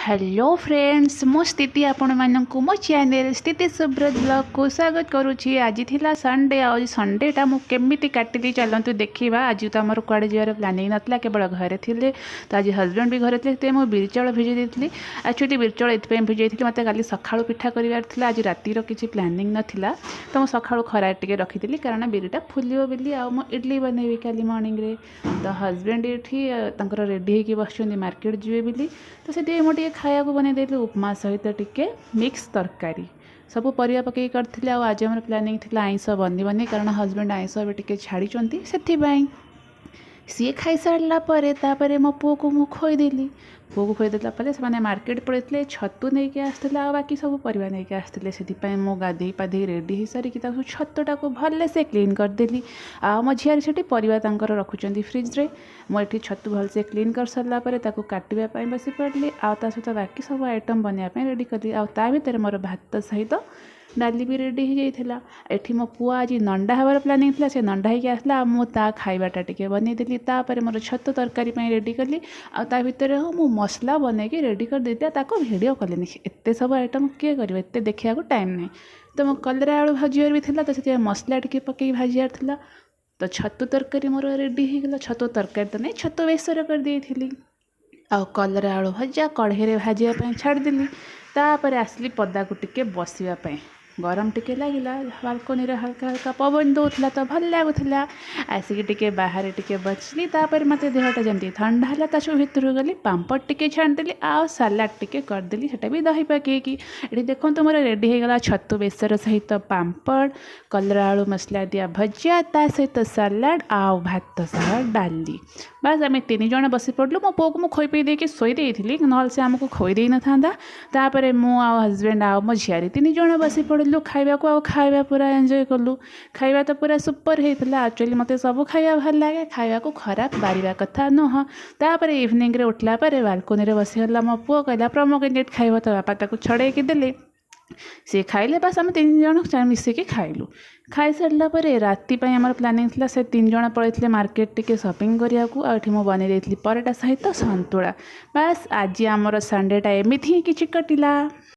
Hello friends मो स्थिति आपण मानक मो चैनल स्थिति सुब्रत ब्लॉग को स्वागत करुच्ची। आज थिला संडे आज संडेटा मु केमिति काटिली चलतु देखा। आज तो आमर कुआड़े जीवार प्लानिंग नाला केवल घरे थे तो आज हजबैंड भी घरे थे मुझे बिरी चाउल भिजई देती। एक्चुअली बिरी चाउल ये भिजई थी मत काली सका पिठा कर आज रातिर किसी प्लानिंग नाला तो मुझे सका खरा टे रखी कारण बिरीटा फुलो बोली आ इडली बनैबी काली मॉर्निंग रे। तो हजबैंड ये रेडी होगी बस मार्केट जी बोली तो से मुझे खाया बनईदेली उपमा सहित टिके मिक्स तरकारी सब परिया पकई करथिले। आज आम प्लानिंग थी आईंष बननी कारण हजबैंड आईंष टे छाड़ी से सी खाई सारापर मो पु को मुझे खोईदेली। पु को खोईदेला से मार्केट पड़े छतु नहीं के आसते बाकी सब परिवा नहीं के आसते से मो गाधे पाधे रेडी हो सारिकी छतुटा को भल से क्लीन करदेली। आ मो झील से परिवा रखुच्च फ्रिज्रे मुझे छतु भल से क्लीन कर सारापर काटापी बसी पड़ली आता सहित बाकी सब आइटम बनवाई रेडी कली। आ भर मोर भात सहित डाली भी रेडी हो जाइला। एठी मो पुआ आज नंडा हबार प्लानिंग थी से नंडा होगी आसला मुझे खाइबाटा टिके बनईदेली। मोर छतु तरकारी रेडी कली आ भितर मु मसला बनईकी रेडी कर देती भिडियो कलेनि एत सब आइटम किए कर एत देखा टाइम नहीं। तो मो कलरा आलू भाजियार भी था तो से मसला टिके पकई भाजियार था। तो छतु तरकारी मोर रेडी होगला। छतु तरकारी तो नहीं छतु बेसर कर देती आ कलरा आलू भजा कढ़े भाजापी छाड़देली। तापर आसली पदा को टिके बसवाई गरम टिके लगिला बालकोनी रे हल्का हल्का पवन दौला तो भल लगुला। आसिक टिके बाहर टिके बचली मत देहटा जमी ठंडा है भर गली पापड़ टिके छाणदेली आ सालाड टिके करदेली सेटा भी दही पकईकी। ये देखो मोर रेडी होगला छतु बेसर सहित पापड़ कलरा आलू मसला दिया भजिया ता सहित सालाड आ भात सह डाली। बस आम 3 जन बसी पड़लु। मो पु को मुझे खोई देके शोई ना से आमको खोई ना था। मु आ हजबैंड आ मो झियारी 3 जन बसी पड़लु खाइबा को। खाइबा पूरा एंजॉय कलु। खाइबा तो पूरा सुपर होता। एक्चुअली मत सब खाइबा भल लगे खाइबा को खराब बारिबा कथा नुह। तापर इवनिंग रे उठला पर बालकोनी रे बसीगला मो पु कहला प्रोमोग्रेनेट खाइब तो बापा ताको छड़ेकी देले सी खाइले। बस आम 3 जन मिसिकी खाइलु। खाई सारा पर राति आमर प्लानिंग थी से 3 जन पड़े मार्केट टिके शॉपिंग करिया को आठी मु बनी देती पराठा सहित संतुला। बस आज आमर संडेटा एमती ही किछि कटिला।